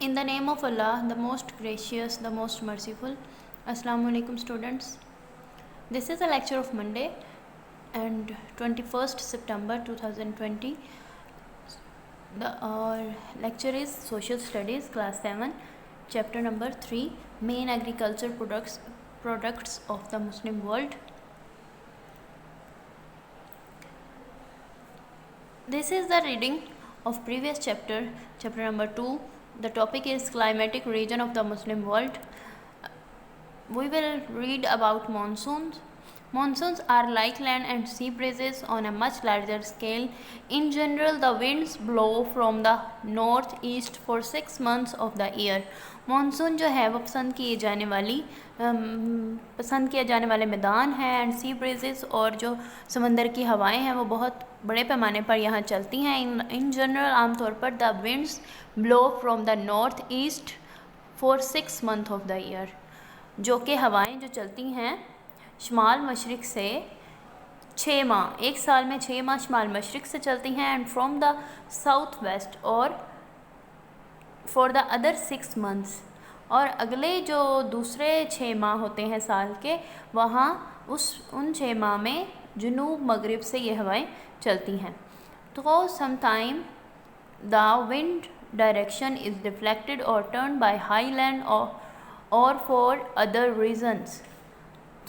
In the name of Allah, the most gracious, the most merciful. Assalamu alaikum students. This is a lecture of Monday and 21st September 2020. Our lecture is Social Studies, Class 7, Chapter number 3, Main Agriculture Products of the Muslim World. This is the reading of previous chapter, chapter number 2. The topic is climatic region of the Muslim world. We will read about monsoons. Monsoons are like land and sea breezes on a much larger scale. In general, the winds blow from the northeast for 6 months of the year. Monsoon जो है वो पसंद किए जाने वाले मैदान हैं and C breezes, और जो समंदर की हवाएं हैं वो बहुत बड़े पैमाने पर यहाँ चलती हैं. इन जनरल आमतौर पर the winds blow from the north east for 6 month of the year, जो कि हवाएं जो चलती हैं शुमाल मशरिक़ से 6 माह, एक साल में 6 माह शुमाल मशरिक़ से चलती हैं and from the south waste और फॉर द अदर 6 मंथ्स, और अगले जो दूसरे 6 माह होते हैं साल के, वहाँ उन 6 माह में जुनूब मगरिब से ये हवाएं चलती हैं. तो sometime the wind direction is deflected और टर्न बाय हाई लैंड और फॉर अदर रीजन्स.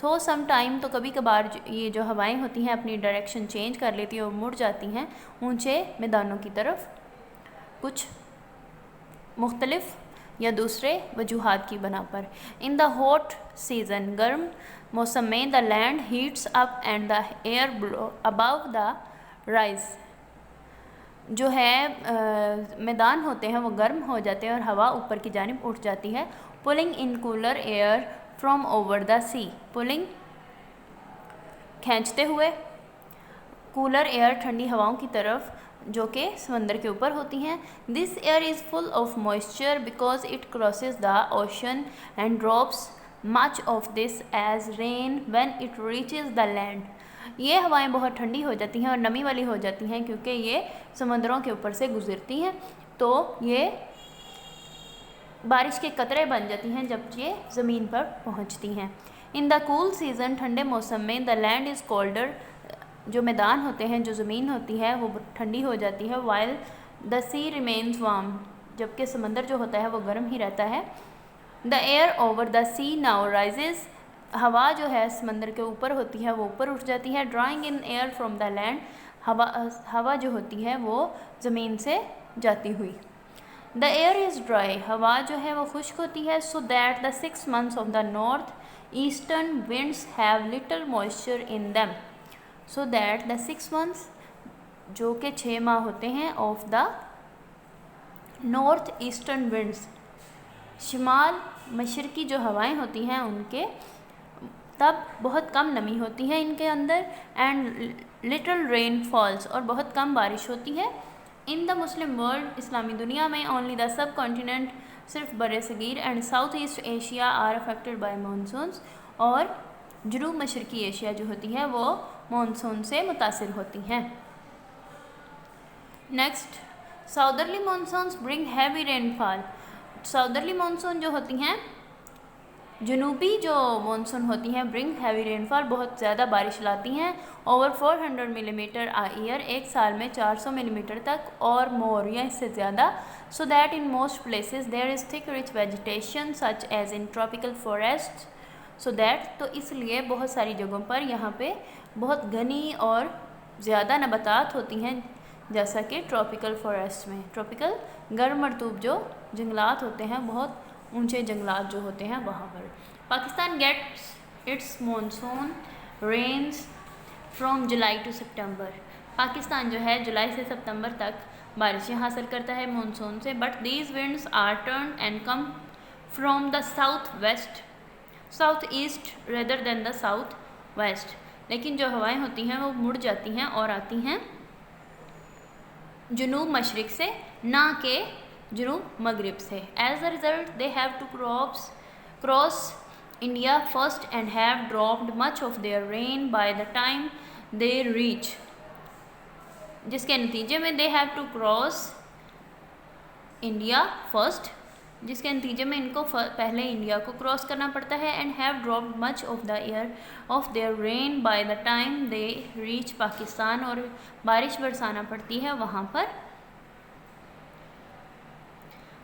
तो सम टाइम, तो कभी कभार ये जो हवाएं होती हैं अपनी डायरेक्शन चेंज कर लेती हैं और मुड़ जाती हैं ऊंचे मैदानों की तरफ, कुछ मुख्तलिफ या दूसरे वजूहात की बना पर. इन द हॉट सीज़न, गर्म मौसम में, the land heats up and the air above the rise, जो है मैदान होते हैं वो गर्म हो जाते हैं और हवा ऊपर की जानिब उठ जाती है. Pulling in cooler air from over the sea, pulling खींचते हुए, कूलर एयर ठंडी हवाओं की तरफ जो कि समंदर के ऊपर होती हैं. This air is full of moisture because it crosses the ocean and drops much of this as rain when it reaches the land. ये हवाएं बहुत ठंडी हो जाती हैं और नमी वाली हो जाती हैं क्योंकि ये समंदरों के ऊपर से गुजरती हैं, तो ये बारिश के कतरे बन जाती हैं जब ये ज़मीन पर पहुंचती हैं. इन द कूल सीज़न, ठंडे मौसम में, द लैंड इज़ कोल्डर, जो मैदान होते हैं, जो ज़मीन होती है वो ठंडी हो जाती है. While the sea remains warm, जबकि समंदर जो होता है वो गर्म ही रहता है. The air over the sea now rises, हवा जो है समंदर के ऊपर होती है वो ऊपर उठ जाती है. Drawing in air from the land, हवा जो होती है वो ज़मीन से जाती हुई. द एयर इज़ ड्राई, हवा जो है वो खुश्क होती है. So that the 6 months of the north eastern winds have little moisture in them. So that the 6 months, जो कि 6 माह होते हैं, of the north eastern winds, शिमाल मशरक़ी जो हवाएं होती हैं उनके तब बहुत कम नमी होती है इनके अंदर, एंड लिटल रेन फॉल्स, और बहुत कम बारिश होती है. इन द मुस्लिम वर्ल्ड, इस्लामी दुनिया में, ओनली द सब कॉन्टिनेंट, सिर्फ बर सग़ीर and south east Asia are affected by monsoons, और जनूब मशरक़ी एशिया जो होती है वो मानसून से मुतासिर होती हैं. Next, southerly monsoons bring heavy rainfall. Southerly monsoon जो होती हैं, जनूबी जो मानसून होती हैं, ब्रिंग हैवी रेनफॉल, बहुत ज़्यादा बारिश लाती हैं. ओवर 400 मिलीमीटर आ ईयर, एक साल में 400 मिलीमीटर तक, और मोर या इससे ज़्यादा. So that in most places there is thick rich vegetation such as in tropical forest. So that, तो इसलिए बहुत सारी जगहों पर यहाँ पे बहुत घनी और ज़्यादा नबातात होती हैं, जैसा कि ट्रॉपिकल फॉरेस्ट में. ट्रॉपिकल गर्म मरतूब जो जंगलात होते हैं, बहुत ऊंचे जंगलात जो होते हैं वहाँ पर. Pakistan gets its monsoon rains from July to September. Pakistan जो है जुलाई से सितंबर तक बारिशें हासिल करता है मानसून से. But these winds are turn and come from the south east rather than the south west. लेकिन जो हवाएं होती हैं वो मुड़ जाती हैं और आती हैं जुनूब मशरिक़ से, ना कि जुनूब मगरिब से. As a result they have to cross India first and have dropped much of their rain by the time they reach, जिसके नतीजे में they have to cross India first जिसके नतीजे में इनको पहले इंडिया को क्रॉस करना पड़ता है, and have dropped much of the year of their rain by the time they reach Pakistan, और बारिश बरसाना पड़ती है वहाँ पर।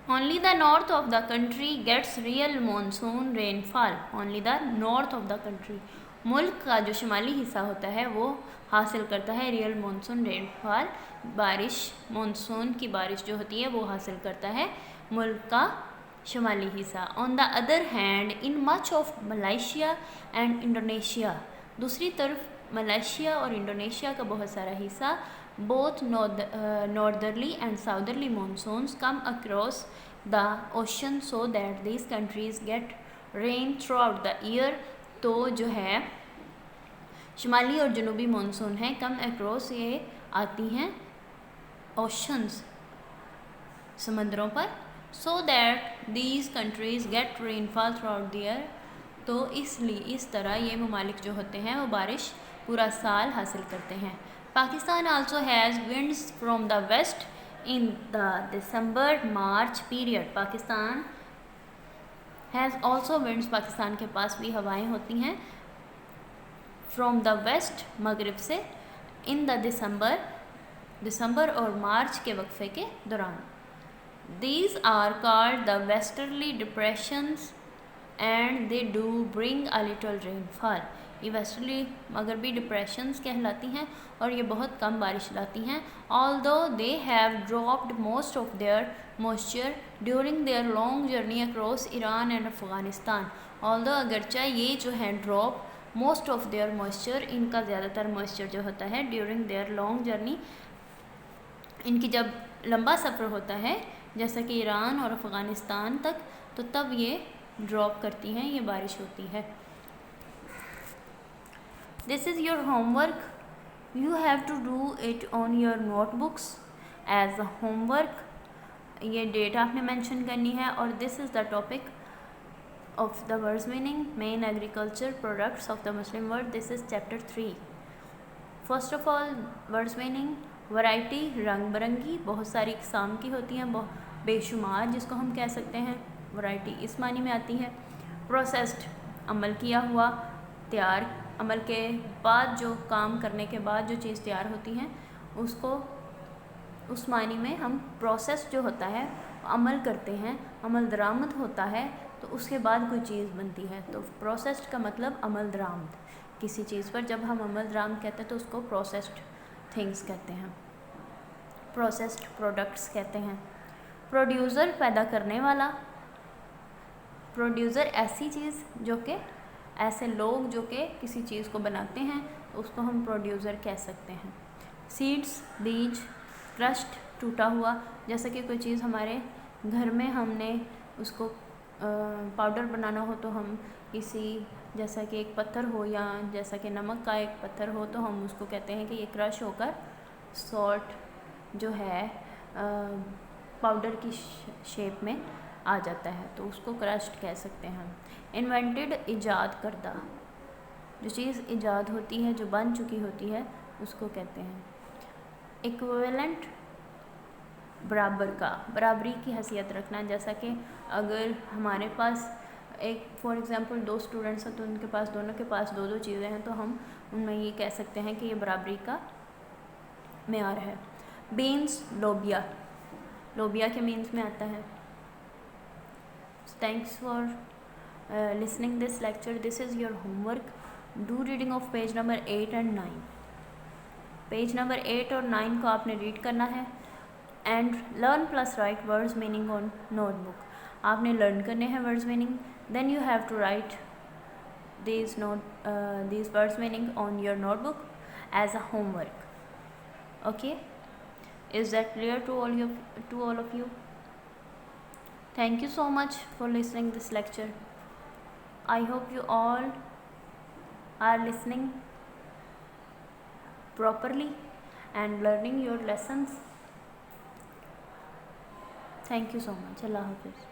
Only the north of the country gets real monsoon rainfall. Only the north of the country. मुल्क का जो शुमाली हिस्सा होता है वो हासिल करता है रियल मानसून रेनफॉल, बारिश, मानसून की बारिश जो होती है वो हासिल करता है मुल्क का शुमाली हिस्सा। On the other hand in much of Malaysia and Indonesia, दूसरी तरफ मलेशिया और इंडोनेशिया का बहुत सारा हिस्सा, both northerly and southerly monsoons come across the ocean so that these countries get rain throughout the year। तो जो है शुमाली और जनूबी मानसून है कम अक्रॉस ये आती हैं ओशंस, समंदरों पर, so that these countries get rainfall throughout the year। तो इसलिए इस तरह ये ममालिक जो होते हैं वो बारिश पूरा साल हासिल करते हैं। Pakistan also has winds from the west in the December-March period। Pakistan has also winds, Pakistan के पास भी हवाएं होती हैं from the west, मगरिब से, in the दिसंबर और मार्च के वक्फे के दौरान। These are called the westerly depressions and they do bring a little rainfall। ये वेस्टर्ली मगरबी डिप्रेशंस कहलाती हैं और ये बहुत कम बारिश लाती हैं। Although they have dropped most of their moisture during their long journey across Iran and Afghanistan. Although अगरचा ये जो है drop most of their moisture, इनका ज़्यादातर मॉइस्चर जो होता है ड्यूरिंग देयर लॉन्ग जर्नी, इनकी जब लंबा सफ़र होता है जैसा कि ईरान और अफ़गानिस्तान तक, तो तब ये ड्रॉप करती हैं, ये बारिश होती है। This is your homework. You have to do it on your notebooks as a homework। ये डेट आपने मेंशन करनी है। और this is the topic of the words meaning, main agriculture products of the Muslim world। This is chapter 3। First of all, words meaning, variety, रंग बिरंगी, बहुत सारी किस्म की होती हैं, बेशुमार, जिसको हम कह सकते हैं वैरायटी इस मानी में आती है। प्रोसेस्ड, अमल किया हुआ, तैयार, अमल के बाद जो काम करने के बाद जो चीज़ तैयार होती हैं उसको उस मानी में हम प्रोसेस जो होता है अमल करते हैं, अमल दरामद होता है तो उसके बाद कोई चीज़ बनती है। तो प्रोसेस्ड का मतलब अमल दरामद, किसी चीज़ पर जब हम अमल दरामद कहते हैं तो उसको प्रोसेस्ड थिंग्स कहते हैं, प्रोसेस्ड प्रोडक्ट्स कहते हैं। प्रोड्यूसर, पैदा करने वाला, प्रोड्यूसर ऐसी चीज़ जो कि ऐसे लोग जो कि किसी चीज़ को बनाते हैं तो उसको हम प्रोड्यूसर कह सकते हैं। सीड्स, बीज, क्रश्ड, टूटा हुआ, जैसा कि कोई चीज़ हमारे घर में हमने उसको पाउडर बनाना हो तो हम किसी, जैसा कि एक पत्थर हो या जैसा कि नमक का एक पत्थर हो तो हम उसको कहते हैं कि ये क्रश होकर सॉल्ट जो है पाउडर की शेप में आ जाता है, तो उसको क्रश्ड कह सकते हैं हम। इन्वेंटेड, ईजाद करदा, जो चीज़ ईजाद होती है, जो बन चुकी होती है, उसको कहते हैं। इक्विवेलेंट, बराबर का, बराबरी की हैसियत रखना, जैसा कि अगर हमारे पास एक फॉर एग्ज़ाम्पल 2 स्टूडेंट्स हैं तो उनके पास, दोनों के पास 2-2 चीज़ें हैं तो हम उनमें ये कह सकते हैं कि ये बराबरी का मेयार है। बीन्स, लोबिया, लोबिया के मीन्स में आता है। Thanks for listening this lecture। This is your homework। Do reading of page number 8 and 9। Page number 8 और 9 को आपने रीड करना है। And learn plus write words meaning on notebook, आपने लर्न करने हैं words meaning, then you have to write these words meaning on your notebook as a homework। okay, is that clear to all of you? Thank you so much for listening this lecture। I hope you all are listening properly and learning your lessons। Thank you so much। Allah Hafiz।